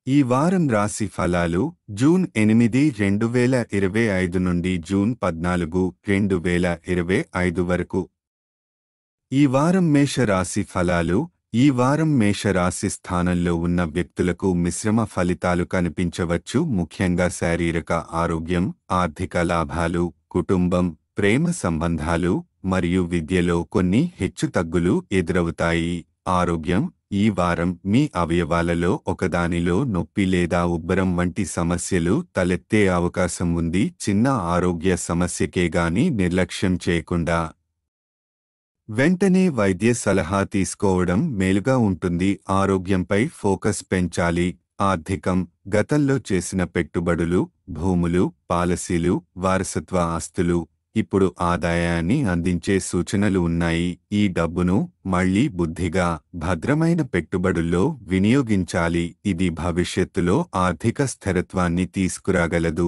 ఈ వారం రాశి ఫలాలు జూన్ 8, 2025 నుండి జూన్ 14, 2025 వరకు. ఈ వారం మేషరాశి ఫలాలు. ఈ వారం మేషరాశి స్థానంలో ఉన్న వ్యక్తులకు మిశ్రమ ఫలితాలు కనిపించవచ్చు. ముఖ్యంగా శారీరక ఆరోగ్యం, ఆర్థిక లాభాలు, కుటుంబం, ప్రేమ సంబంధాలు మరియు విద్యలో కొన్ని హెచ్చుతగ్గులు ఎదురవుతాయి. ఆరోగ్యం. ఈ వారం మీ అవయవాలలో ఒకదానిలో నొప్పి లేదా ఉబ్బరం వంటి సమస్యలు తలెత్తే అవకాశం ఉంది. చిన్న ఆరోగ్య సమస్యకే గాని నిర్లక్ష్యం చేయకుండా వెంటనే వైద్య సలహా తీసుకోవడం మేలుగా ఉంటుంది. ఆరోగ్యంపై ఫోకస్ పెంచాలి. ఆర్థికం. గతంలో చేసిన పెట్టుబడులు, భూములు, పాలసీలు, వారసత్వ ఆస్తులు ఇప్పుడు ఆదాయాన్ని అందించే సూచనలు ఉన్నాయి. ఈ డబ్బును మళ్లీ బుద్ధిగా, భద్రమైన పెట్టుబడుల్లో వినియోగించాలి. ఇది భవిష్యత్తులో ఆర్థిక స్థిరత్వాన్ని తీసుకురాగలదు.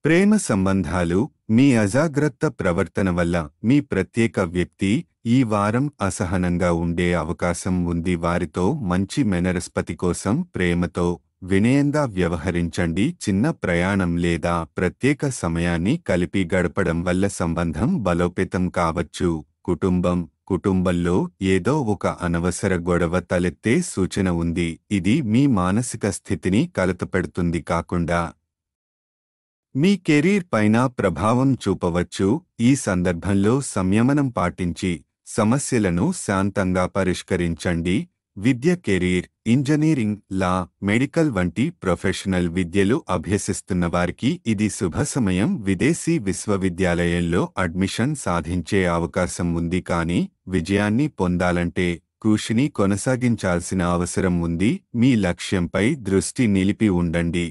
ప్రేమ సంబంధాలు. మీ అజాగ్రత్త ప్రవర్తన వల్ల మీ ప్రత్యేక వ్యక్తి ఈ వారం అసహనంగా ఉండే అవకాశం ఉంది. వారితో మంచి మెనరస్పతి కోసం ప్రేమతో, వినయంగా వ్యవహరించండి. చిన్న ప్రయాణం లేదా ప్రత్యేక సమయాన్ని కలిపి గడపడం వల్ల సంబంధం బలోపేతం కావచ్చు. కుటుంబం. కుటుంబంలో ఏదో ఒక అనవసర గొడవ తలెత్తే సూచన ఉంది. ఇది మీ మానసిక స్థితిని కలతపెడుతుంది కాకుండా మీ కెరీర్ పైన ప్రభావం చూపవచ్చు. ఈ సందర్భంలో సంయమనం పాటించి సమస్యలను శాంతంగా పరిష్కరించండి. విద్య. కెరీర్. ఇంజనీరింగ్, లా, మెడికల్ వంటి ప్రొఫెషనల్ విద్యలు అభ్యసిస్తున్న వారికి ఇది శుభ సమయం. విదేశీ విశ్వవిద్యాలయంలో అడ్మిషన్ సాధించే అవకాశం ఉంది. కానీ విజయాన్ని పొందాలంటే కృషిని కొనసాగించాల్సిన అవసరం ఉంది. మీ లక్ష్యంపై దృష్టి నిలిపి ఉండండి.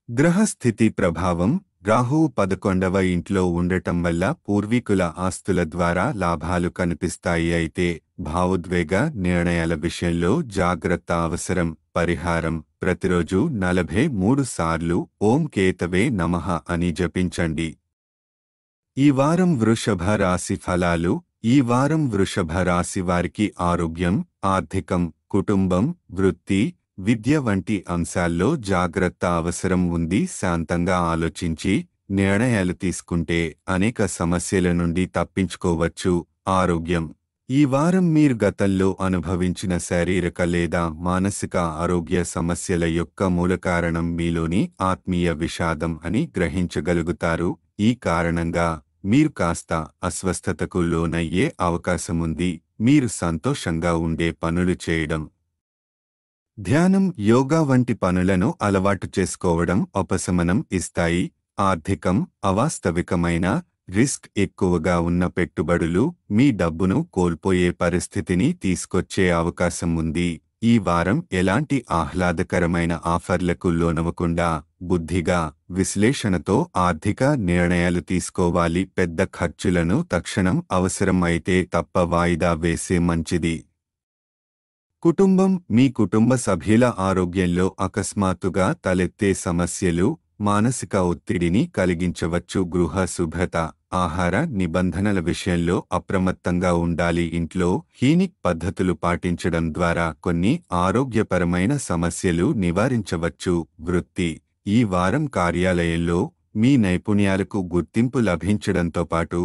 గ్రహస్థితి ప్రభావం. రాహువు 11వ ఇంట్లో ఉండటం వల్ల పూర్వీకుల ఆస్తుల ద్వారా లాభాలు కనిపిస్తాయి. అయితే భావోద్వేగ నిర్ణయాల విషయంలో జాగ్రత్త అవసరం. పరిహారం. ప్రతిరోజు 43 సార్లు ఓం కేతవే నమః అని జపించండి. ఈ వారం వృషభ రాశి ఫలాలు. ఈ వారం వృషభ రాశి వారికి ఆరోగ్యం, ఆర్థికం, కుటుంబం, వృత్తి, విద్య వంటి అంశాల్లో జాగ్రత్త అవసరం ఉంది. శాంతంగా ఆలోచించి నిర్ణయాలు తీసుకుంటే అనేక సమస్యల నుండి తప్పించుకోవచ్చు. ఆరోగ్యం. ఈ వారం మీరు గతంలో అనుభవించిన శారీరక లేదా మానసిక ఆరోగ్య సమస్యల యొక్క మూల కారణం మీలోని ఆత్మీయ విషాదం అని గ్రహించగలుగుతారు. ఈ కారణంగా మీరు కాస్త అస్వస్థతకు లోనయ్యే అవకాశముంది. మీరు సంతోషంగా ఉండే పనులు చేయడం, ధ్యానం, యోగా వంటి పనులను అలవాటు చేసుకోవడం ఉపశమనం ఇస్తాయి. ఆర్థికం. అవాస్తవికమైన రిస్క్ ఎక్కువగా ఉన్న పెట్టుబడులు మీ డబ్బును కోల్పోయే పరిస్థితిని తీసుకొచ్చే అవకాశం ఉంది. ఈ వారం ఎలాంటి ఆహ్లాదకరమైన ఆఫర్లకు లోనవకుండా బుద్ధిగా, విశ్లేషణతో ఆర్థిక నిర్ణయాలు తీసుకోవాలి. పెద్ద ఖర్చులను తక్షణం అవసరం అయితే తప్ప వాయిదా వేసే మంచిది. కుటుంబం. మీ కుటుంబ సభ్యుల ఆరోగ్యంలో అకస్మాత్తుగా తలెత్తే సమస్యలు మానసిక ఒత్తిడిని కలిగించవచ్చు. గృహ శుభ్రత, ఆహార నిబంధనల విషయంలో అప్రమత్తంగా ఉండాలి. ఇంట్లో హీనిక్ పద్ధతులు పాటించడం ద్వారా కొన్ని ఆరోగ్యపరమైన సమస్యలు నివారించవచ్చు. వృత్తి. ఈ వారం కార్యాలయంలో మీ నైపుణ్యాలకు గుర్తింపు లభించడంతో పాటు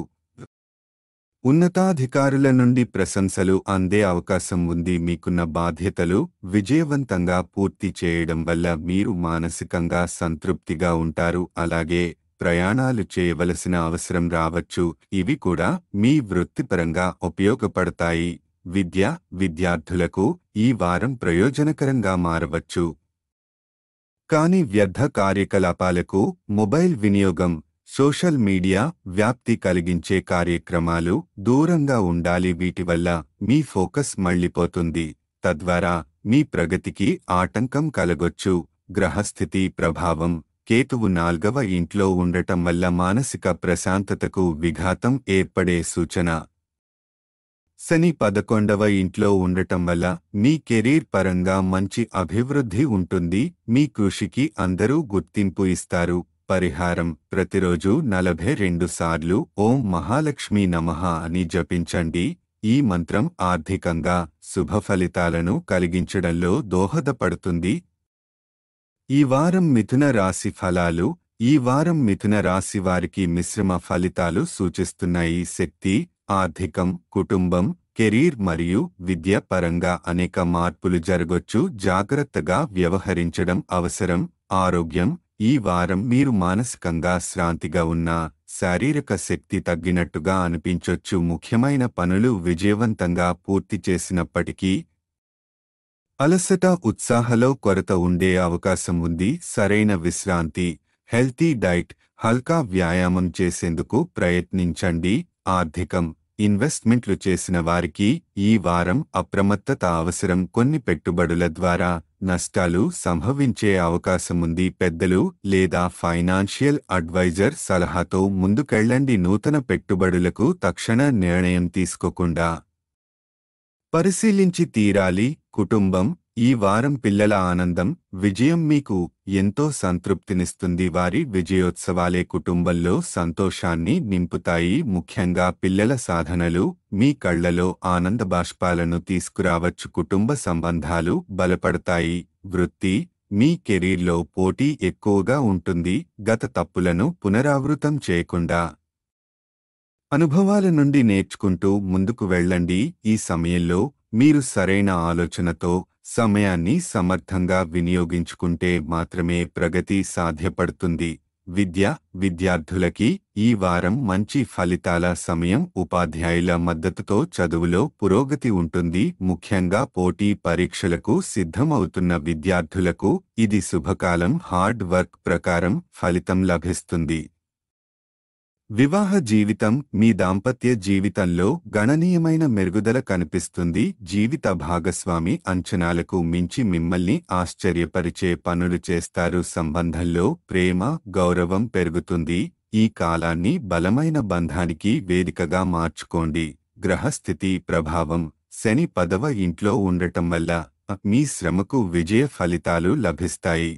ఉన్నతాధికారుల నుండి ప్రశంసలు అందే అవకాశం ఉంది. మీకున్న బాధ్యతలు విజయవంతంగా పూర్తి చేయడం వల్ల మీరు మానసికంగా సంతృప్తిగా ఉంటారు. అలాగే ప్రయాణాలు చేయవలసిన అవసరం రావచ్చు. ఇవి కూడా మీ వృత్తిపరంగా ఉపయోగపడతాయి. విద్య. విద్యార్థులకు ఈ వారం ప్రయోజనకరంగా మారవచ్చు. కానీ వ్యర్థ కార్యకలాపాలకు, మొబైల్ వినియోగం, సోషల్ మీడియా వ్యాప్తి కలిగించే కార్యక్రమాలు దూరంగా ఉండాలి. వీటి వల్ల మీ ఫోకస్ మళ్లిపోతుంది. తద్వారా మీ ప్రగతికి ఆటంకం కలగొచ్చు. గ్రహస్థితి ప్రభావం. కేతువు 4వ ఇంట్లో ఉండటం వల్ల మానసిక ప్రశాంతతకు విఘాతం ఏర్పడే సూచన. శని 11వ ఇంట్లో ఉండటం వల్ల మీ కెరీర్ పరంగా మంచి అభివృద్ధి ఉంటుంది. మీ కృషికి అందరూ గుర్తింపు ఇస్తారు. పరిహారం. ప్రతిరోజు 42 సార్లు ఓం మహాలక్ష్మీ నమః అని జపించండి. ఈ మంత్రం ఆర్థికంగా శుభ ఫలితాలను కలిగించడంలో దోహదపడుతుంది. ఈ వారం మిథున రాశి ఫలాలు. ఈ వారం మిథున రాశి వారికి మిశ్రమ ఫలితాలు సూచిస్తున్నాయి. శక్తి, ఆర్థికం, కుటుంబం, కెరీర్ మరియు విద్య పరంగా అనేక మార్పులు జరగొచ్చు. జాగ్రత్తగా వ్యవహరించడం అవసరం. ఆరోగ్యం. ఈ వారం మీరు మానసికంగా శ్రాంతిగా ఉన్నా శారీరక శక్తి తగ్గినట్టుగా అనిపించొచ్చు. ముఖ్యమైన పనులు విజయవంతంగా పూర్తి చేసినప్పటికీ అలసట, ఉత్సాహంలో కొరత ఉండే అవకాశం ఉంది. సరైన విశ్రాంతి, హెల్తీ డైట్, హల్కా వ్యాయామం చేసేందుకు ప్రయత్నించండి. ఆర్థికం. ఇన్వెస్ట్మెంట్లు చేసిన వారికి ఈ వారం అప్రమత్తత అవసరం. కొన్ని పెట్టుబడుల ద్వారా నష్టాలు సంభవించే అవకాశముంది. పెద్దలు లేదా ఫైనాన్షియల్ అడ్వైజర్ సలహాతో ముందుకెళ్లండి. నూతన పెట్టుబడులకు తక్షణ నిర్ణయం తీసుకోకుండా పరిశీలించి తీరాలి. కుటుంబం. ఈ వారం పిల్లల ఆనందం, విజయం మీకు ఎంతో సంతృప్తినిస్తుంది. వారి విజయోత్సవాలే కుటుంబంలో సంతోషాన్ని నింపుతాయి. ముఖ్యంగా పిల్లల సాధనలు మీ కళ్లలో ఆనంద బాష్పాలను తీసుకురావచ్చు. కుటుంబ సంబంధాలు బలపడతాయి. వృత్తి. మీ కెరీర్లో పోటీ ఎక్కువగా ఉంటుంది. గత తప్పులను పునరావృతం చేయకుండా అనుభవాల నుండి నేర్చుకుంటూ ముందుకు వెళ్ళండి. ఈ సమయంలో మీరు సరైన ఆలోచనతో సమయాన్ని సమర్థంగా వినియోగించుకుంటే మాత్రమే ప్రగతి సాధ్యపడుతుంది. విద్య. విద్యార్థులకి ఈ వారం మంచి ఫలితాల సమయం. ఉపాధ్యాయుల మద్దతుతో చదువులో పురోగతి ఉంటుంది. ముఖ్యంగా పోటీ పరీక్షలకు సిద్ధమవుతున్న విద్యార్థులకు ఇది శుభకాలం. హార్డ్ వర్క్ ప్రకారం ఫలితం లభిస్తుంది. వివాహ జీవితం. మీ దాంపత్య జీవితంలో గణనీయమైన మెరుగుదల కనిపిస్తుంది. జీవిత భాగస్వామి అంచనాలకు మించి మిమ్మల్ని ఆశ్చర్యపరిచే పనులు చేస్తారు. సంబంధంలో ప్రేమ, గౌరవం పెరుగుతుంది. ఈ కాలాన్ని బలమైన బంధానికి వేదికగా మార్చుకోండి. గ్రహస్థితి ప్రభావం. శని 10వ ఇంట్లో ఉండటం వల్ల మీ శ్రమకు విజయ ఫలితాలు లభిస్తాయి.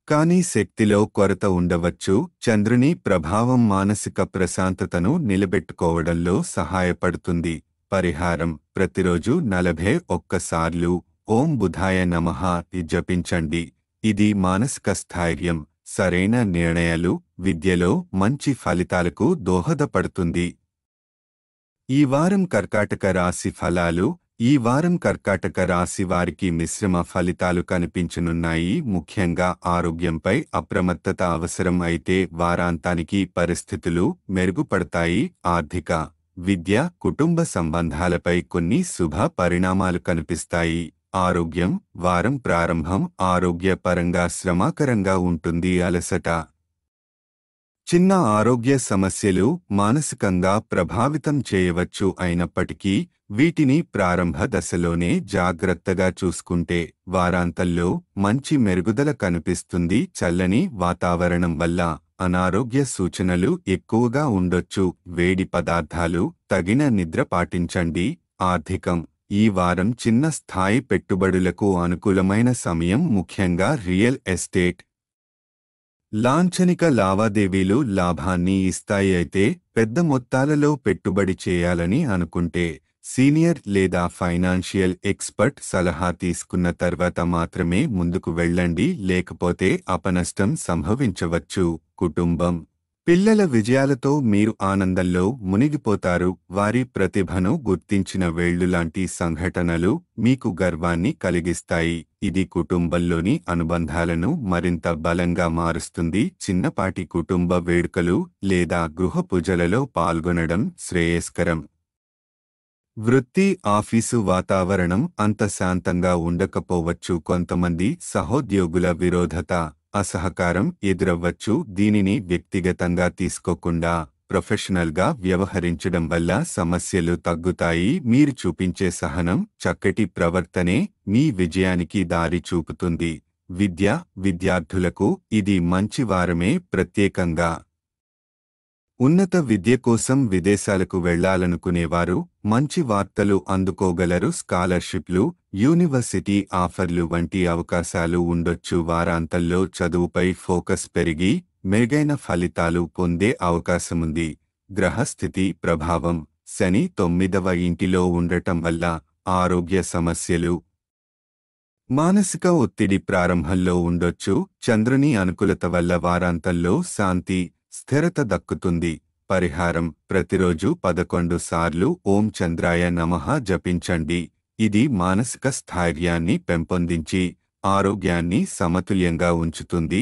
కానీ శక్తిలో కొరత ఉండవచ్చు. చంద్రుని ప్రభావం మానసిక ప్రశాంతతను నిలబెట్టుకోవడంలో సహాయపడుతుంది. పరిహారం. ప్రతిరోజు 41 సార్లు ఓం బుధాయ నమః జపించండి. ఇది మానసిక స్థైర్యం, సరైన నిర్ణయాలు, విద్యలో మంచి ఫలితాలకు దోహదపడుతుంది. ఈ వారం కర్కాటక రాశి ఫలాలు. ఈ వారం కర్కాటక రాశి వారికి మిశ్రమ ఫలితాలు కనిపించనున్నాయి. ముఖ్యంగా ఆరోగ్యంపై అప్రమత్తత అవసరం. అయితే వారాంతానికి పరిస్థితులు మెరుగుపడతాయి. ఆర్థిక, విద్య, కుటుంబ సంబంధాలపై కొన్ని శుభ పరిణామాలు కనిపిస్తాయి. ఆరోగ్యం. వారం ప్రారంభం ఆరోగ్యపరంగా శ్రమకరంగా ఉంటుంది. అలసట, చిన్న ఆరోగ్య సమస్యలు మానసికంగా ప్రభావితం చేయవచ్చు. అయినప్పటికీ వీటిని ప్రారంభ దశలోనే జాగ్రత్తగా చూసుకుంటే వారాంతంలో మంచి మెరుగుదల కనిపిస్తుంది. చల్లని వాతావరణం వల్ల అనారోగ్య సూచనలు ఎక్కువగా ఉండొచ్చు. వేడి పదార్థాలు, తగిన నిద్ర పాటించండి. ఆర్థికం. ఈ వారం చిన్న స్థాయి పెట్టుబడులకు అనుకూలమైన సమయం. ముఖ్యంగా రియల్ ఎస్టేట్, లాంఛనిక లావాదేవీలు లాభాన్ని ఇస్తాయి. అయితే పెద్ద మొత్తాలలో పెట్టుబడి చేయాలని అనుకుంటే సీనియర్ లేదా ఫైనాన్షియల్ ఎక్స్పర్ట్ సలహా తీసుకున్న తర్వాత మాత్రమే ముందుకు వెళ్ళండి. లేకపోతే అపనష్టం సంభవించవచ్చు. కుటుంబం. పిల్లల విజయాలతో మీరు ఆనందంలో మునిగిపోతారు. వారి ప్రతిభను గుర్తించిన వేళ్లులాంటి సంఘటనలు మీకు గర్వాన్ని కలిగిస్తాయి. ఇది కుటుంబంలోని అనుబంధాలను మరింత బలంగా మారుస్తుంది. చిన్నపాటి కుటుంబ వేడుకలు లేదా గృహ పూజలలో పాల్గొనడం శ్రేయస్కరం. వృత్తి. ఆఫీసు వాతావరణం అంత శాంతంగా ఉండకపోవచ్చు. కొంతమంది సహోద్యోగుల విరోధత, అసహకారం ఎదురవ్వచ్చు. దీనిని వ్యక్తిగతంగా తీసుకోకుండా ప్రొఫెషనల్గా వ్యవహరించడం వల్ల సమస్యలు తగ్గుతాయి. మీరు చూపించే సహనం, చక్కటి ప్రవర్తనే మీ విజయానికి దారి చూపుతుంది. విద్య. విద్యార్థులకు ఇది మంచి వారమే. ప్రత్యేకంగా ఉన్నత విద్య కోసం విదేశాలకు వెళ్లాలనుకునేవారు మంచి వార్తలు అందుకోగలరు. స్కాలర్షిప్లు, యూనివర్సిటీ ఆఫర్లు వంటి అవకాశాలు ఉండొచ్చు. వారాంతంలో చదువుపై ఫోకస్ పెరిగి మెరుగైన ఫలితాలు పొందే అవకాశముంది. గ్రహస్థితి ప్రభావం. శని 9వ ఇంటిలో ఉండటం వల్ల ఆరోగ్య సమస్యలు, మానసిక ఒత్తిడి ప్రారంభంలో ఉండొచ్చు. చంద్రుని అనుకూలత వల్ల వారాంతంలో శాంతి, స్థిరత దక్కుతుంది. పరిహారం: ప్రతిరోజు 11 సార్లు ఓం చంద్రాయ నమః జపించండి. ఇది మానసిక స్థైర్యాన్ని పెంపొందించి ఆరోగ్యాన్ని సమతుల్యంగా ఉంచుతుంది.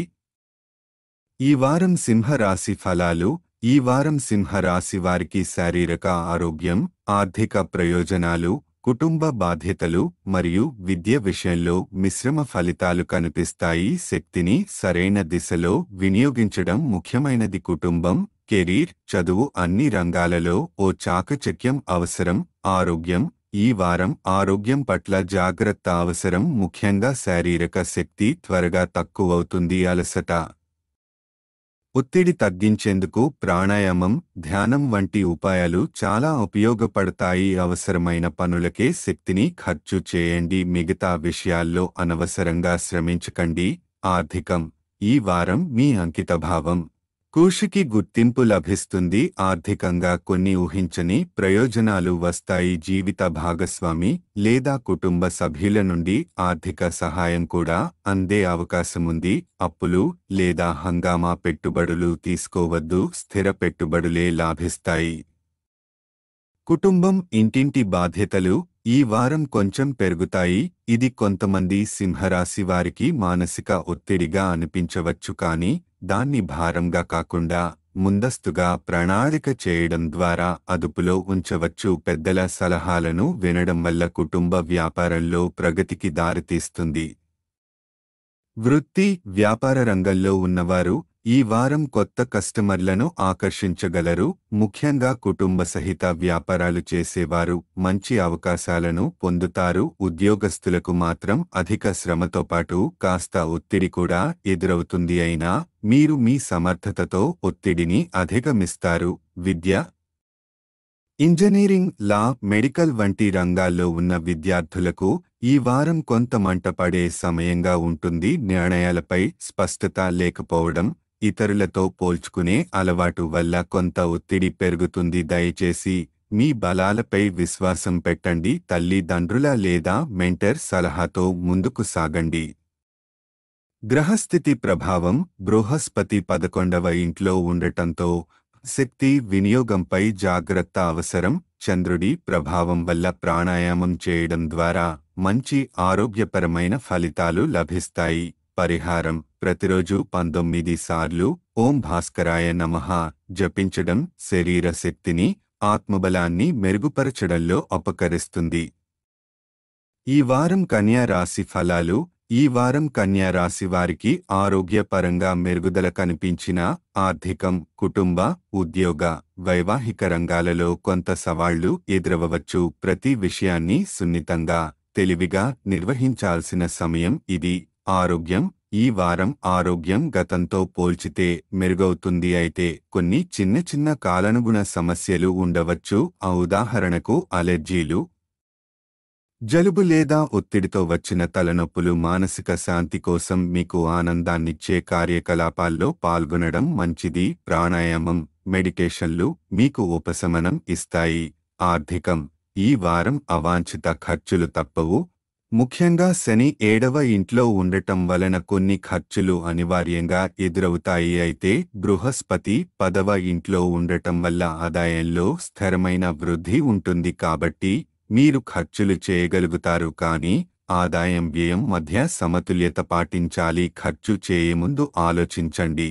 ఈ వారం సింహరాశి ఫలాలు. ఈ వారం సింహరాశి వారికి శారీరక ఆరోగ్యం, ఆర్థిక ప్రయోజనాలు, కుటుంబ బాధ్యతలు మరియు విద్య విషయంలో మిశ్రమ ఫలితాలు కనిపిస్తాయి. శక్తిని సరైన దిశలో వినియోగించడం ముఖ్యమైనది. కుటుంబం, కెరీర్, చదువు అన్ని రంగాలలో ఓ చాకచక్యం అవసరం. ఆరోగ్యం: ఈ వారం ఆరోగ్యం పట్ల జాగ్రత్త అవసరం. ముఖ్యంగా శారీరక శక్తి త్వరగా తక్కువవుతుంది. అలసట, ఒత్తిడి తగ్గించేందుకు ప్రాణాయామం, ధ్యానం వంటి ఉపాయాలు చాలా ఉపయోగపడతాయి. అవసరమైన పనులకే శక్తిని ఖర్చు చేయండి. మిగతా విషయాల్లో అనవసరంగా శ్రమించకండి. ఆర్థికం: ఈ వారం మీ అంకితభావం, కృషికి గుర్తింపు లభిస్తుంది. ఆర్థికంగా కొన్ని ఊహించని ప్రయోజనాలు వస్తాయి. జీవిత భాగస్వామి లేదా కుటుంబ సభ్యుల నుండి ఆర్థిక సహాయం కూడా అందే అవకాశముంది. అప్పులు లేదా హంగామా పెట్టుబడులు తీసుకోవద్దు. స్థిర పెట్టుబడులే లాభిస్తాయి. కుటుంబం, ఇంటింటి బాధ్యతలు ఈ వారం కొంచెం పెరుగుతాయి. ఇది కొంతమంది సింహరాశి వారికి మానసిక ఒత్తిడిగా అనిపించవచ్చు, కానీ దాన్ని భారంగా కాకుండా ముందస్తుగా ప్రణాళిక చేయడం ద్వారా అదుపులో ఉంచవచ్చు. పెద్దల సలహాలను వినడం వల్ల కుటుంబ వ్యాపారంలో ప్రగతికి దారితీస్తుంది. వృత్తి, వ్యాపార రంగంలో ఉన్నవారు ఈ వారం కొత్త కస్టమర్లను ఆకర్షించగలరు. ముఖ్యంగా కుటుంబ సహిత వ్యాపారాలు చేసేవారు మంచి అవకాశాలను పొందుతారు. ఉద్యోగస్తులకు మాత్రం అధిక శ్రమతో పాటు కాస్త ఒత్తిడి కూడా ఎదురవుతుంది. అయినా మీరు మీ సమర్థతతో ఒత్తిడిని అధిగమిస్తారు. విద్య, ఇంజనీరింగ్, లా, మెడికల్ వంటి రంగాల్లో ఉన్న విద్యార్థులకు ఈ వారం కొంత మంటపడే సమయంగా ఉంటుంది. నిర్ణయాలపై స్పష్టత లేకపోవడం, ఇతరులతో పోల్చుకునే అలవాటు వల్ల కొంత ఒత్తిడి పెరుగుతుంది. దయచేసి మీ బలాలపై విశ్వాసం పెట్టండి. తల్లిదండ్రుల లేదా మెంటర్ సలహాతో ముందుకు సాగండి. గ్రహస్థితి ప్రభావం: బృహస్పతి 11వ ఇంట్లో ఉండటంతో శక్తి వినియోగంపై జాగ్రత్త అవసరం. చంద్రుడి ప్రభావం వల్ల ప్రాణాయామం చేయడం ద్వారా మంచి ఆరోగ్యపరమైన ఫలితాలు లభిస్తాయి. పరిహారం: ప్రతిరోజు 19 సార్లు ఓం భాస్కరాయ నమః జపించడం శరీర శక్తిని, ఆత్మబలాన్ని మెరుగుపరచడంలో ఉపకరిస్తుంది. ఈ వారం కన్యా రాశి ఫలాలు. ఈ వారం కన్యా రాశి వారికి ఆరోగ్యపరంగా మెరుగుదల కనిపించిన ఆర్థికం, కుటుంబ, ఉద్యోగ, వైవాహిక రంగాలలో కొంత సవాళ్లు ఎదురవచ్చు. ప్రతి విషయాన్ని సున్నితంగా, తెలివిగా నిర్వహించాల్సిన సమయం ఇది. ఆరోగ్యం: ఈ వారం ఆరోగ్యం గతంతో పోల్చితే మెరుగవుతుంది. అయితే కొన్ని చిన్న చిన్న కాలానుగుణ సమస్యలు ఉండవచ్చు. ఉదాహరణకు అలెర్జీలు, జలుబు లేదా ఒత్తిడితో వచ్చిన తలనొప్పులు. మానసిక శాంతి కోసం మీకు ఆనందాన్నిచ్చే కార్యకలాపాల్లో పాల్గొనడం మంచిది. ప్రాణాయామం, మెడిటేషన్లు మీకు ఉపశమనం ఇస్తాయి. ఆర్థికం: ఈ వారం అవాంఛిత ఖర్చులు తప్పవు. ముఖ్యంగా శని 7వ ఇంట్లో ఉండటం వలన కొన్ని ఖర్చులు అనివార్యంగా ఎదురవుతాయి. అయితే బృహస్పతి 10వ ఇంట్లో ఉండటం వల్ల ఆదాయంలో స్థిరమైన వృద్ధి ఉంటుంది. కాబట్టి మీరు ఖర్చులు చేయగలుగుతారు, కానీ ఆదాయం వ్యయం మధ్య సమతుల్యత పాటించాలి. ఖర్చు చేయముందు ఆలోచించండి.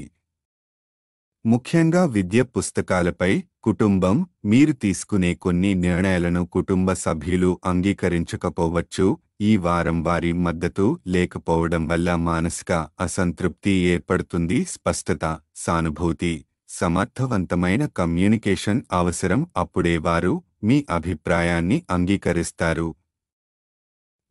ముఖ్యంగా విద్య, పుస్తకాలపై. కుటుంబం: మీరు తీసుకునే కొన్ని నిర్ణయాలను కుటుంబ సభ్యులు అంగీకరించకపోవచ్చు. ఈ వారం వారి మద్దతు లేకపోవడం వల్ల మానసిక అసంతృప్తి ఏర్పడుతుంది. స్పష్టత, సానుభూతి, సమర్థవంతమైన కమ్యూనికేషన్ అవసరం. అప్పుడే వారు మీ అభిప్రాయాన్ని అంగీకరిస్తారు.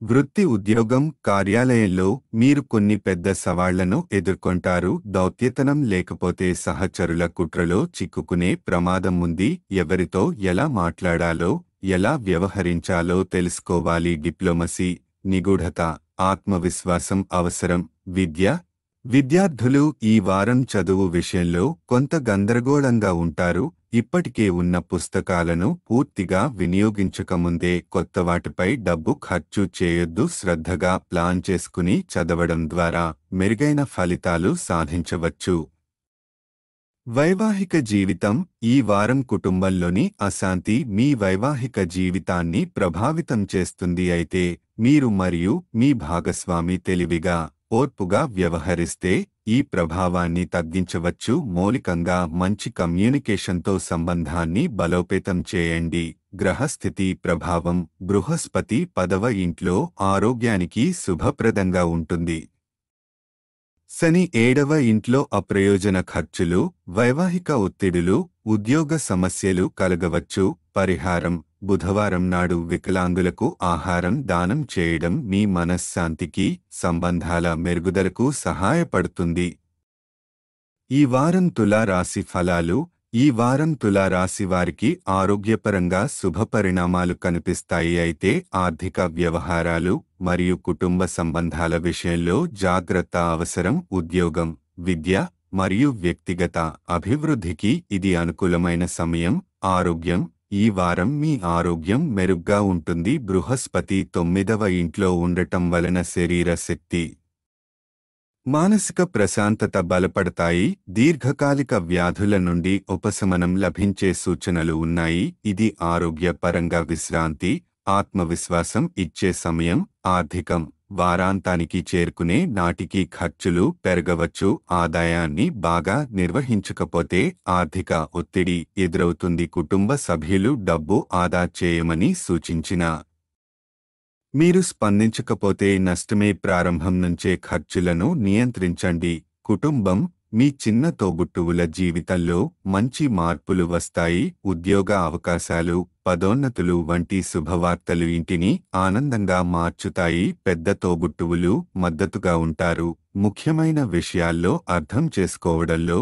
వృత్తి, ఉద్యోగం, కార్యాలయంలో మీరు కొన్ని పెద్ద సవాళ్లను ఎదుర్కొంటారు. దౌత్యతనం లేకపోతే సహచరుల కుట్రలో చిక్కుకునే ప్రమాదం ఉంది. ఎవరితో ఎలా మాట్లాడాలో, ఎలా వ్యవహరించాలో తెలుసుకోవాలి. డిప్లొమసీ, నిగూఢత, ఆత్మవిశ్వాసం అవసరం. విద్య: విద్యార్థులు ఈ వారం చదువు విషయంలో కొంత గందరగోళంగా ఉంటారు. ఇప్పటికే ఉన్న పుస్తకాలను పూర్తిగా వినియోగించకముందే కొత్త వాటిపై డబ్బు ఖర్చు చేయొద్దు. శ్రద్ధగా ప్లాన్ చేసుకుని చదవడం ద్వారా మెరుగైన ఫలితాలు సాధించవచ్చు. వైవాహిక జీవితం. ఈ వారం కుటుంబంలోని అశాంతి మీ వైవాహిక జీవితాన్ని ప్రభావితం చేస్తుంది. అయితే మీరు మరియు మీ భాగస్వామి తెలివిగా, ఓర్పుగా వ్యవహరిస్తే ఈ ప్రభావాన్ని తగ్గించవచ్చు. మౌలికంగా మంచి కమ్యూనికేషన్తో సంబంధాన్ని బలోపేతం చేయండి. గ్రహస్థితి ప్రభావం. బృహస్పతి 10వ ఇంట్లో ఆరోగ్యానికి శుభప్రదంగా ఉంటుంది. శని 7వ ఇంట్లో అప్రయోజన ఖర్చులు, వైవాహిక ఒత్తిడులు, ఉద్యోగ సమస్యలు కలగవచ్చు. పరిహారం. బుధవారం నాడు వికలాంగులకు ఆహారం దానం చేయడం మీ మనశ్శాంతికి, సంబంధాల మెరుగుదలకు సహాయపడుతుంది. ఈ వారం తులా రాశి ఫలాలు. ఈ వారం తులా రాశి వారికి ఆరోగ్యపరంగా శుభపరిణామాలు కనిపిస్తాయి. అయితే ఆర్థిక వ్యవహారాలు మరియు కుటుంబ సంబంధాల విషయంలో జాగ్రత్త అవసరం. ఉద్యోగం, విద్య మరియు వ్యక్తిగత అభివృద్ధికి ఇది అనుకూలమైన సమయం. ఆరోగ్యం. ఈ వారం మీ ఆరోగ్యం మెరుగ్గా ఉంటుంది. బృహస్పతి 9వ ఇంట్లో ఉండటం వలన శరీర శక్తి, మానసిక ప్రశాంతత బలపడతాయి. దీర్ఘకాలిక వ్యాధుల నుండి ఉపశమనం లభించే సూచనలు ఉన్నాయి. ఇది ఆరోగ్యపరంగా విశ్రాంతి, ఆత్మవిశ్వాసం ఇచ్చే సమయం. ఆర్థికం. వారాంతానికి చేరుకునే నాటికి ఖర్చులు పెరగవచ్చు. ఆదాయాన్ని బాగా నిర్వహించకపోతే ఆర్థిక ఒత్తిడి ఎదురవుతుంది. కుటుంబ సభ్యులు డబ్బు ఆదా చేయమని సూచించిన మీరు స్పందించకపోతే నష్టమే. ప్రారంభం నుంచే ఖర్చులను నియంత్రించండి. కుటుంబం. మీ చిన్న తోబుట్టువుల జీవితంలో మంచి మార్పులు వస్తాయి. ఉద్యోగ అవకాశాలు, పదోన్నతులు వంటి శుభవార్తలు ఇంటిని ఆనందంగా మార్చుతాయి. పెద్ద తోబుట్టువులు మద్దతుగా ఉంటారు. ముఖ్యమైన విషయాల్లో అర్థం చేసుకోవడంలో,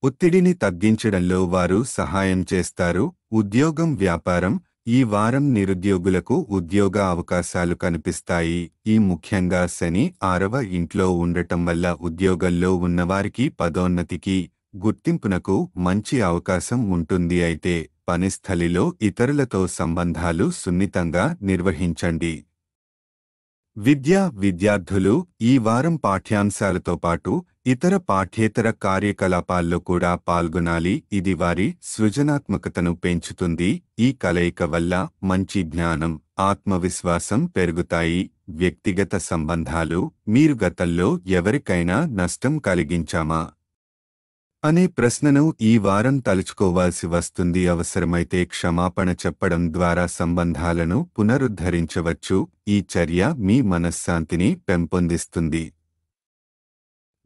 ఒత్తిడిని తగ్గించడంలో వారు సహాయం చేస్తారు. ఉద్యోగం, వ్యాపారం. ఈ వారం నిరుద్యోగులకు ఉద్యోగ అవకాశాలు కనిపిస్తాయి. ఈ ముఖ్యంగా శని 6వ ఇంట్లో ఉండటం వల్ల ఉద్యోగంలో ఉన్నవారికి పదోన్నతికి, గుర్తింపునకు మంచి అవకాశం ఉంటుంది. అయితే పనిస్థలిలో ఇతరులతో సంబంధాలు సున్నితంగా నిర్వహించండి. విద్యార్థులు. ఈ వారం పాఠ్యాంశాలతో పాటు ఇతర పాఠ్యేతర కార్యకలాపాల్లో కూడా పాల్గొనాలి. ఇది వారి సృజనాత్మకతను పెంచుతుంది. ఈ కలయిక వల్ల మంచి జ్ఞానం, ఆత్మవిశ్వాసం పెరుగుతాయి. వ్యక్తిగత సంబంధాలు. మీరు గతంలో ఎవరికైనా నష్టం కలిగించామా అనే ప్రశ్నను ఈ వారం తలుచుకోవాల్సి వస్తుంది. అవసరమైతే క్షమాపణ చెప్పడం ద్వారా సంబంధాలను పునరుద్ధరించవచ్చు. ఈ చర్య మీ మనశ్శాంతిని పెంపొందిస్తుంది.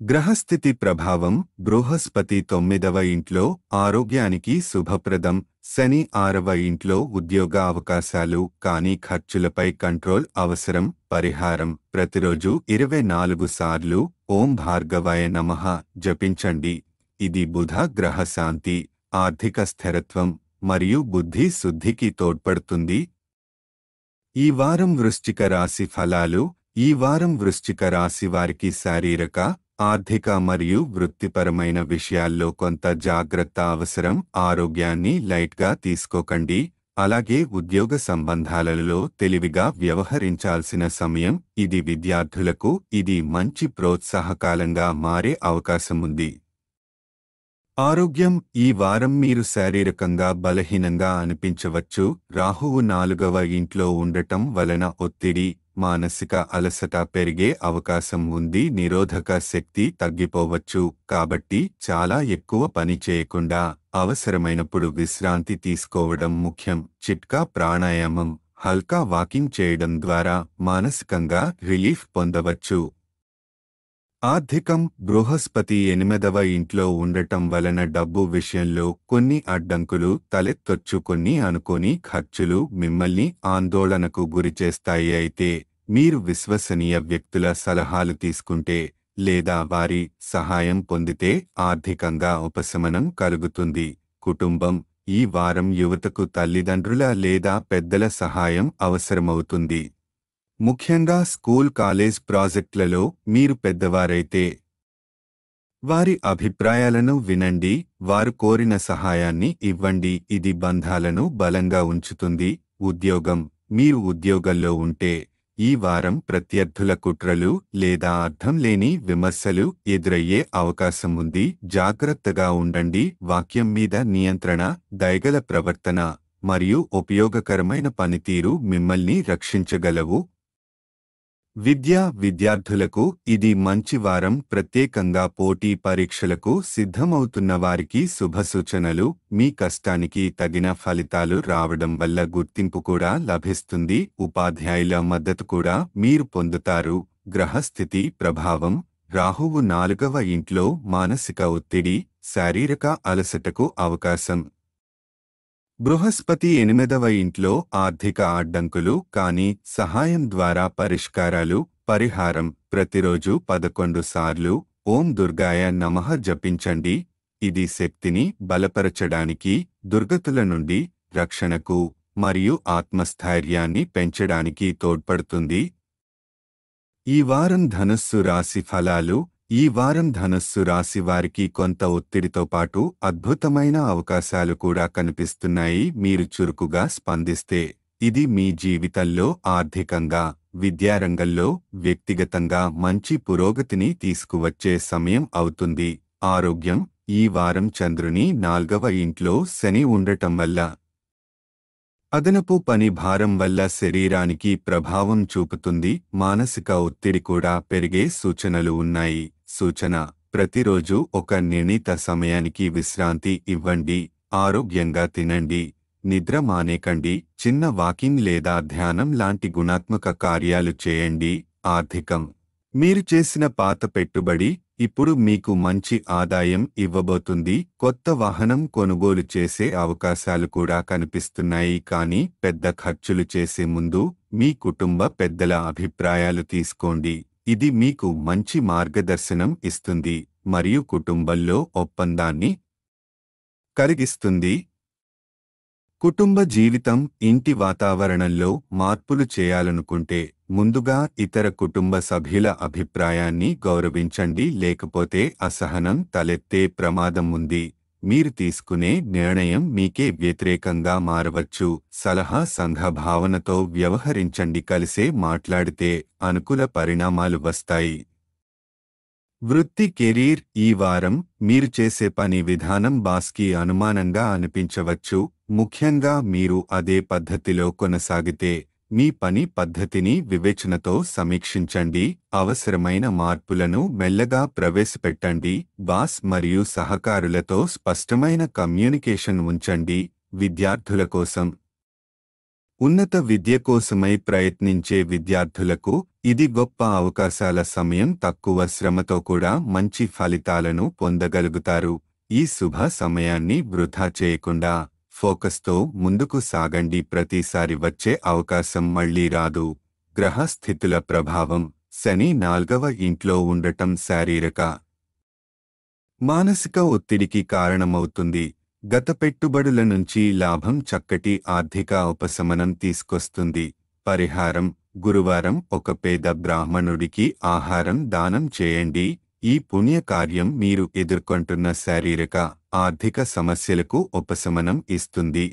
గ్రహస్థితి ప్రభావం. బృహస్పతి 9వ ఇంట్లో ఆరోగ్యానికి శుభప్రదం. శని 6వ ఇంట్లో ఉద్యోగ అవకాశాలు, కానీ ఖర్చులపై కంట్రోల్ అవసరం. పరిహారం. ప్రతిరోజు 24 సార్లు ఓం భార్గవాయ నమః జపించండి. ఇది బుధ గ్రహ శాంతి, ఆర్థిక స్థిరత్వం మరియు బుద్ధి శుద్ధికి తోడ్పడుతుంది. ఈ వారం వృశ్చిక రాశి ఫలాలు. ఈ వారం వృశ్చిక రాశి వారికి శారీరక, ఆర్థిక మరియు వృత్తిపరమైన విషయాల్లో కొంత జాగ్రత్త అవసరం. ఆరోగ్యాన్ని లైట్గా తీసుకోకండి. అలాగే ఉద్యోగ సంబంధాలలో తెలివిగా వ్యవహరించాల్సిన సమయం ఇది. విద్యార్థులకు ఇది మంచి ప్రోత్సాహకాలంగా మారే అవకాశముంది. ఆరోగ్యం. ఈ వారం మీరు శారీరకంగా బలహీనంగా అనిపించవచ్చు. రాహువు 4వ ఇంట్లో ఉండటం వలన ఒత్తిడి, మానసిక అలసట పెరిగే అవకాశం ఉంది. నిరోధక శక్తి తగ్గిపోవచ్చు. కాబట్టి చాలా ఎక్కువ పని చేయకుండా అవసరమైనప్పుడు విశ్రాంతి తీసుకోవడం ముఖ్యం. చిట్కా. ప్రాణాయామం, హల్కా వాకింగ్ చేయడం ద్వారా మానసికంగా రిలీఫ్ పొందవచ్చు. ఆర్థికం. బృహస్పతి 8వ ఇంట్లో ఉండటం వలన డబ్బు విషయంలో కొన్ని అడ్డంకులు తలెత్తొచ్చు. కొన్ని అనుకోని ఖర్చులు మిమ్మల్ని ఆందోళనకు గురిచేస్తాయి. అయితే మీరు విశ్వసనీయ వ్యక్తుల సలహాలు తీసుకుంటే లేదా వారి సహాయం పొందితే ఆర్థికంగా ఉపశమనం కలుగుతుంది. కుటుంబం. ఈ వారం యువతకు తల్లిదండ్రుల లేదా పెద్దల సహాయం అవసరమవుతుంది. ముఖ్యంగా స్కూల్, కాలేజ్ ప్రాజెక్టులలో మీరు పెద్దవారైతే. వారి అభిప్రాయాలను వినండి, వారు కోరిన సహాయాన్ని ఇవ్వండి. ఇది బంధాలను బలంగా ఉంచుతుంది. ఉద్యోగం. మీరు ఉద్యోగంలో ఉంటే ఈ వారం ప్రత్యర్థుల కుట్రలు లేదా అర్థం లేని విమర్శలు ఎదురయ్యే అవకాశం ఉంది. జాగ్రత్తగా ఉండండి. వాక్యం మీద నియంత్రణ, దయగల ప్రవర్తన మరియు ఉపయోగకరమైన పనితీరు మిమ్మల్ని రక్షించగలవు. విద్యార్థులకు ఇది మంచి వారం. ప్రత్యేకంగా పోటీ పరీక్షలకు సిద్ధమవుతున్న వారికి శుభసూచనలు. మీ కష్టానికి తగిన ఫలితాలు రావడం వల్ల గుర్తింపు కూడా లభిస్తుంది. ఉపాధ్యాయుల మద్దతు కూడా మీరు పొందుతారు. గ్రహస్థితి ప్రభావం. రాహువు 4వ ఇంట్లో మానసిక ఒత్తిడి, శారీరక అలసటకు అవకాశం. బృహస్పతి 8వ ఇంట్లో ఆర్థిక అడ్డంకులు, కానీ సహాయం ద్వారా పరిష్కారాలు. పరిహారం. ప్రతిరోజు 11 సార్లు ఓం దుర్గాయ నమః జపించండి. ఇది శక్తిని బలపరచడానికి, దుర్గతుల నుండి రక్షణకు మరియు ఆత్మస్థైర్యాన్ని పెంచడానికి తోడ్పడుతుంది. ఈ వారం ధనుస్సు రాశి ఫలాలు. ఈ వారం ధనుస్సు రాశి వారికి కొంత ఒత్తిడితో పాటు అద్భుతమైన అవకాశాలు కూడా కనిపిస్తున్నాయి. మీరు చురుకుగా స్పందిస్తే ఇది మీ జీవితంలో ఆర్థికంగా, విద్యారంగంలో, వ్యక్తిగతంగా మంచి పురోగతిని తీసుకువచ్చే సమయం అవుతుంది. ఆరోగ్యం. ఈ వారం చంద్రుని 4వ ఇంట్లో శని ఉండటం వల్ల అదనపు పని భారం వల్ల శరీరానికి ప్రభావం చూపుతుంది. మానసిక ఒత్తిడి కూడా పెరిగే సూచనలు ఉన్నాయి. సూచన: ప్రతిరోజు ఒక నిర్ణీత సమయానికి విశ్రాంతి ఇవ్వండి. ఆరోగ్యంగా తినండి. నిద్ర మానేకండి. చిన్న వాకింగ్ లేదా ధ్యానం లాంటి గుణాత్మక కార్యాలు చేయండి. ఆర్థికం. మీరు చేసిన పాత పెట్టుబడి ఇప్పుడు మీకు మంచి ఆదాయం ఇవ్వబోతుంది. కొత్త వాహనం కొనుగోలు చేసే అవకాశాలు కూడా కనిపిస్తున్నాయి. కానీ పెద్ద ఖర్చులు చేసే ముందు మీ కుటుంబ పెద్దల అభిప్రాయాలు తీసుకోండి. ఇది మీకు మంచి మార్గదర్శనం ఇస్తుంది మరియు కుటుంబంలో ఒప్పందాన్ని కలిగిస్తుంది. కుటుంబ జీవితం. ఇంటి వాతావరణంలో మార్పులు చేయాలనుకుంటే ముందుగా ఇతర కుటుంబ సభ్యుల అభిప్రాయాన్ని గౌరవించండి, లేకపోతే అసహనం తలెత్తే ప్రమాదం ఉంది. మీరు తీసుకునే నిర్ణయం మీకే వ్యతిరేకంగా మారవచ్చు. సలహా సంఘ భావనతో వ్యవహరించండి. కలిసే మాట్లాడితే అనుకూల పరిణామాలు వస్తాయి. వృత్తి కెరీర్. ఈ వారం మీరు చేసే పని విధానం బాస్కి అనుమానంగా అనిపించవచ్చు. ముఖ్యంగా మీరు అదే పద్ధతిలో కొనసాగితే మీ పని పద్ధతిని వివేచనతో సమీక్షించండి. అవసరమైన మార్పులను మెల్లగా ప్రవేశపెట్టండి. బాస్ మరియు సహకారులతో స్పష్టమైన కమ్యూనికేషన్ ఉంచండి. విద్యార్థుల కోసం. ఉన్నత విద్య కోసమై ప్రయత్నించే విద్యార్థులకు ఇది గొప్ప అవకాశాల సమయం. తక్కువ శ్రమతో కూడా మంచి ఫలితాలను పొందగలుగుతారు. ఈ శుభ సమయాన్ని వృధా చేయకుండా ఫోకస్తో ముందుకు సాగండి. ప్రతిసారి వచ్చే అవకాశం మళ్లీ రాదు. గ్రహ స్థితుల ప్రభావం. శని 4వ ఇంట్లో ఉండటం శారీరక, మానసిక ఒత్తిడికి కారణమవుతుంది. గత పెట్టుబడుల నుంచి లాభం చక్కటి ఆర్థిక ఉపశమనం తీసుకొస్తుంది. పరిహారం. గురువారం ఒక పేద బ్రాహ్మణుడికి ఆహారం దానం చేయండి. ఈ పుణ్యకార్యం మీరు ఎదుర్కొంటున్న శారీరక, ఆర్థిక సమస్యలకు ఉపశమనం ఇస్తుంది.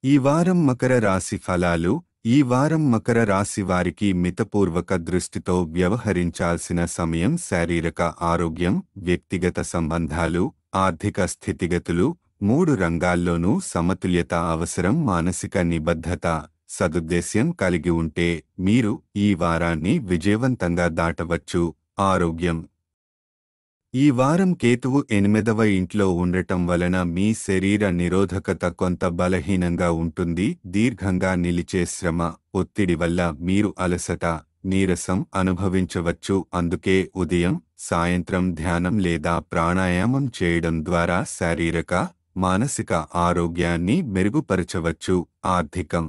ఈ వారం మకర రాశి ఫలాలు. ఈ వారం మకర రాశి వారికి మితపూర్వక దృష్టితో వ్యవహరించాల్సిన సమయం. శారీరక ఆరోగ్యం, వ్యక్తిగత సంబంధాలు, ఆర్థిక స్థితిగతులు. 3 రంగాల్లోనూ సమతుల్యత అవసరం. మానసిక నిబద్ధత, సదుద్దేశ్యం కలిగి ఉంటే మీరు ఈ వారాన్ని విజయవంతంగా దాటవచ్చు. ఆరోగ్యం. ఈ వారం కేతువు 8వ ఇంట్లో ఉండటం వలన మీ శరీర నిరోధకత కొంత బలహీనంగా ఉంటుంది. దీర్ఘంగా నిలిచే శ్రమ, ఒత్తిడి వల్ల మీరు అలసట, నీరసం అనుభవించవచ్చు. అందుకే ఉదయం, సాయంత్రం ధ్యానం లేదా ప్రాణాయామం చేయడం ద్వారా శారీరక, మానసిక ఆరోగ్యాన్ని మెరుగుపరచవచ్చు. ఆర్థికం.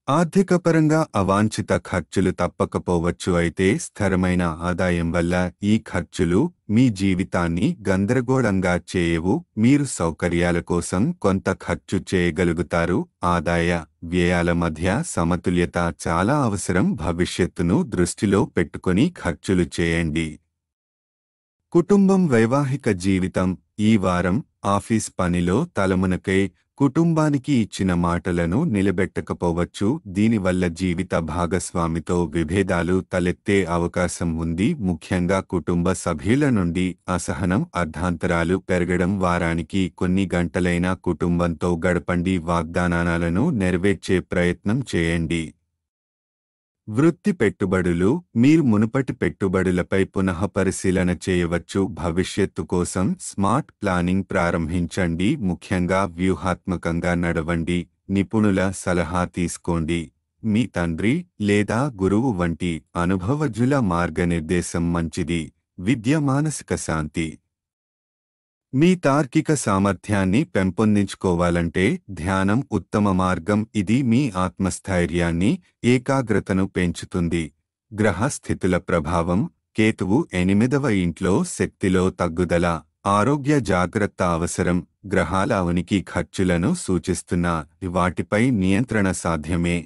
ఆర్థికపరంగా అవాంఛిత ఖర్చులు తప్పకపోవచ్చు. అయితే స్థిరమైన ఆదాయం వల్ల ఈ ఖర్చులు మీ జీవితాన్ని గందరగోళంగా చేయవు. మీరు సౌకర్యాల కోసం కొంత ఖర్చు చేయగలుగుతారు. ఆదాయ, వ్యయాల మధ్య సమతుల్యత చాలా అవసరం. భవిష్యత్తును దృష్టిలో పెట్టుకొని ఖర్చులు చేయండి. కుటుంబం వైవాహిక జీవితం. ఈ వారం ఆఫీస్ పనిలో తలమునకై కుటుంబానికి ఇచ్చిన మాటలను నిలబెట్టకపోవచ్చు. దీనివల్ల జీవిత భాగస్వామితో విభేదాలు తలెత్తే అవకాశం ఉంది. ముఖ్యంగా కుటుంబ సభ్యుల నుండి అసహనం, అర్ధాంతరాలు పెరగడం. వారానికి కొన్ని గంటలైనా కుటుంబంతో గడపండి. వాగ్దానాలను నెరవేర్చే ప్రయత్నం చేయండి. వృత్తి పెట్టుబడులు. మీరు మునుపటి పెట్టుబడులపై పునఃపరిశీలన చేయవచ్చు. భవిష్యత్తు కోసం స్మార్ట్ ప్లానింగ్ ప్రారంభించండి. ముఖ్యంగా వ్యూహాత్మకంగా నడవండి. నిపుణుల సలహా తీసుకోండి. మీ తండ్రి లేదా గురువు వంటి అనుభవజ్ఞుల మార్గనిర్దేశం మంచిది. విద్య. మానసిక శాంతి. మీ తార్కిక సామర్థ్యాన్ని పెంపొందించుకోవాలంటే ధ్యానం ఉత్తమ మార్గం. ఇది మీ ఆత్మస్థైర్యాన్ని, ఏకాగ్రతను పెంచుతుంది. గ్రహ స్థితుల ప్రభావం. కేతువు 8వ ఇంట్లో శక్తిలో తగ్గుదల. ఆరోగ్య జాగ్రత్త అవసరం. గ్రహాల ఉనికి ఖర్చులను సూచిస్తున్న వాటిపై నియంత్రణ సాధ్యమే.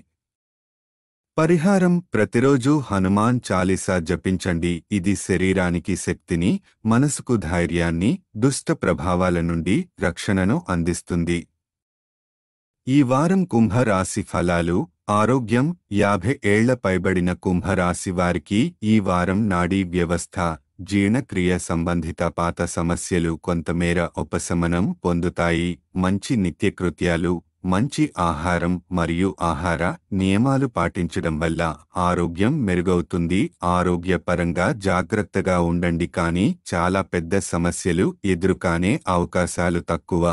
పరిహారం. ప్రతిరోజు హనుమాన్ చాలీసా జపించండి. ఇది శరీరానికి శక్తిని, మనసుకు ధైర్యాన్ని, దుష్ట ప్రభావాల నుండి రక్షణను అందిస్తుంది. ఈ వారం కుంభరాశి ఫలాలు. ఆరోగ్యం. 50 ఏళ్ల పైబడిన కుంభరాశి వారికి ఈ వారం నాడీ వ్యవస్థ, జీర్ణక్రియ సంబంధిత పాత సమస్యలు కొంతమేర ఉపశమనం పొందుతాయి. మంచి నిత్యకృత్యాలు, మంచి ఆహారం మరియు ఆహార నియమాలు పాటించడం వల్ల ఆరోగ్యం మెరుగవుతుంది. ఆరోగ్యపరంగా జాగ్రత్తగా ఉండండి, కానీ చాలా పెద్ద సమస్యలు ఎదురుకానే అవకాశాలు తక్కువ.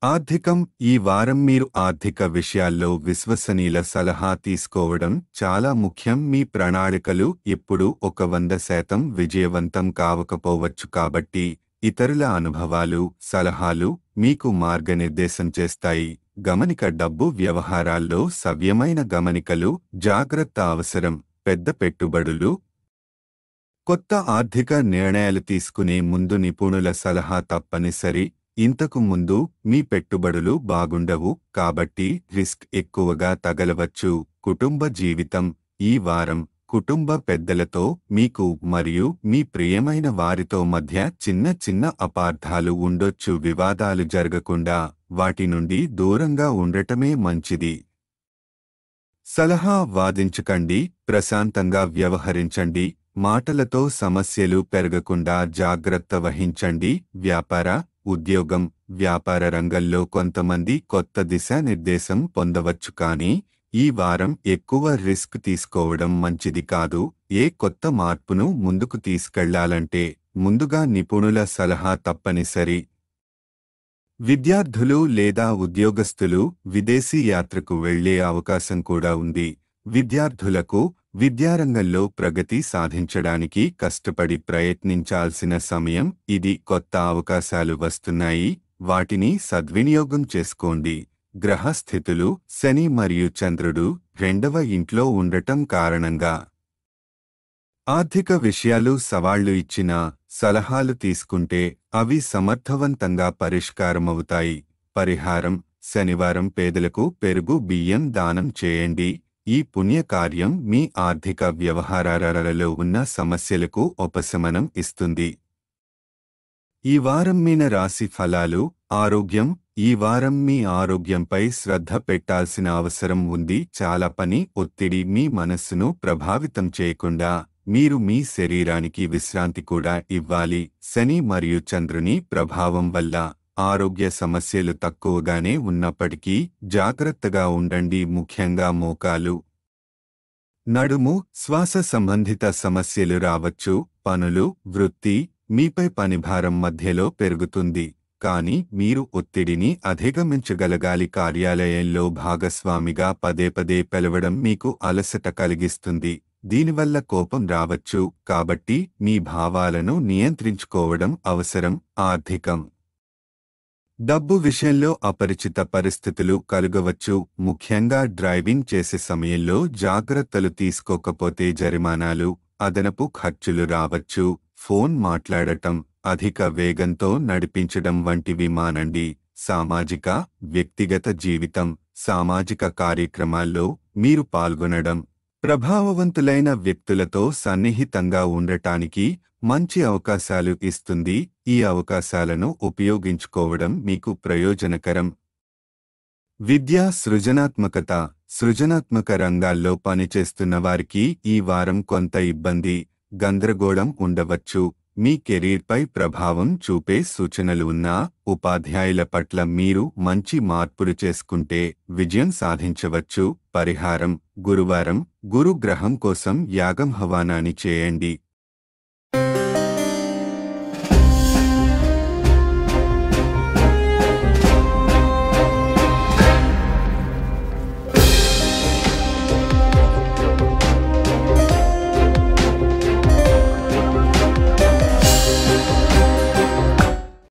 ఆర్థికం. ఈ వారం మీరు ఆర్థిక విషయాల్లో విశ్వసనీయుల సలహా తీసుకోవడం చాలా ముఖ్యం. మీ ప్రణాళికలు ఎప్పుడూ 100% విజయవంతం కావకపోవచ్చు, కాబట్టి ఇతరుల అనుభవాలు, సలహాలు మీకు మార్గనిర్దేశం చేస్తాయి. గమనిక. డబ్బు వ్యవహారాల్లో సవ్యమైన గమనికలు, జాగ్రత్త అవసరం. పెద్ద పెట్టుబడులు. కొత్త ఆర్థిక నిర్ణయాలు తీసుకునే ముందు నిపుణుల సలహా తప్పనిసరి. ఇంతకు ముందు మీ పెట్టుబడులు బాగుండవు, కాబట్టి రిస్క్ ఎక్కువగా తగలవచ్చు. కుటుంబ జీవితం. ఈ వారం కుటుంబ పెద్దలతో, మీకు మరియు మీ ప్రియమైన వారితో మధ్య చిన్న చిన్న అపార్థాలు ఉండొచ్చు. వివాదాలు జరగకుండా వాటి నుండి దూరంగా ఉండటమే మంచిది. సలహా. వాదించకండి, ప్రశాంతంగా వ్యవహరించండి. మాటలతో సమస్యలు పెరగకుండా జాగ్రత్త వహించండి. వ్యాపార. ఉద్యోగం. వ్యాపార రంగంలో కొంతమంది కొత్త దిశానిర్దేశం పొందవచ్చు, కానీ ఈ వారం ఎక్కువ రిస్క్ తీసుకోవడం మంచిది కాదు. ఏ కొత్త మార్పును ముందుకు తీసుకెళ్లాలంటే ముందుగా నిపుణుల సలహా తప్పనిసరి. విద్యార్థులు లేదా ఉద్యోగస్తులు విదేశీ యాత్రకు వెళ్లే అవకాశం కూడా ఉంది. విద్యార్థులకు విద్యారంగంలో ప్రగతి సాధించడానికి కష్టపడి ప్రయత్నించాల్సిన సమయం ఇది. కొత్త అవకాశాలు వస్తున్నాయి, వాటిని సద్వినియోగం చేసుకోండి. గ్రహస్థితులు. శని మరియు చంద్రుడు 2వ ఇంట్లో ఉండటం కారణంగా ఆర్థిక విషయాలు సవాళ్లు ఇచ్చినా సలహాలు తీసుకుంటే అవి సమర్థవంతంగా పరిష్కారమవుతాయి. పరిహారం. శనివారం పేదలకు పెరుగు, బియ్యం దానం చేయండి. ఈ పుణ్యకార్యం మీ ఆర్థిక వ్యవహారాలలో ఉన్న సమస్యలకు ఉపశమనం ఇస్తుంది. ఈ వారం మీన రాశి ఫలాలు. ఆరోగ్యం. ఈ వారం మీ ఆరోగ్యంపై శ్రద్ధ పెట్టాల్సిన అవసరం ఉంది. చాలా పని ఒత్తిడి మీ మనస్సును ప్రభావితం చేయకుండా మీరు మీ శరీరానికి విశ్రాంతి కూడా ఇవ్వాలి. శని మరియు చంద్రుని ప్రభావం వల్ల ఆరోగ్య సమస్యలు తక్కువగానే ఉన్నప్పటికీ జాగ్రత్తగా ఉండండి. ముఖ్యంగా మోకాలు, నడుము, శ్వాస సంబంధిత సమస్యలు రావచ్చు. పనులు, వృత్తి. మీపై పనిభారం మధ్యలో పెరుగుతుంది, కానీ మీరు ఒత్తిడిని అధిగమించగలగాలి. కార్యాలయంలో భాగస్వామిగా పదే పదే పిలవడం మీకు అలసట కలిగిస్తుంది. దీనివల్ల కోపం రావచ్చు, కాబట్టి మీ భావాలను నియంత్రించుకోవడం అవసరం. ఆర్థికం. డబ్బు విషయంలో అపరిచిత పరిస్థితులు కలుగవచ్చు. ముఖ్యంగా డ్రైవింగ్ చేసే సమయంలో జాగ్రత్తలు తీసుకోకపోతే జరిమానాలు, అదనపు ఖర్చులు రావచ్చు. ఫోన్ మాట్లాడటం, అధిక వేగంతో నడిపించడం వంటివి మానండి. సామాజిక, వ్యక్తిగత జీవితం. సామాజిక కార్యక్రమాల్లో మీరు పాల్గొనడం, ప్రభావవంతులైన వ్యక్తులతో సన్నిహితంగా ఉండటానికి మంచి అవకాశాలు ఇస్తుంది. ఈ అవకాశాలను ఉపయోగించుకోవడం మీకు ప్రయోజనకరం. విద్య, సృజనాత్మక రంగాల్లో పనిచేస్తున్న వారికి ఈ వారం కొంత ఇబ్బంది, గందరగోళం ఉండవచ్చు. మీ కెరీర్పై ప్రభావం చూపే సూచనలు ఉన్నా ఉపాధ్యాయుల పట్ల మీరు మంచి మార్పులు చేసుకుంటే విజయం సాధించవచ్చు. పరిహారం: గురువారం గురు గ్రహం కోసం యాగం హవానాన్ని చేయండి.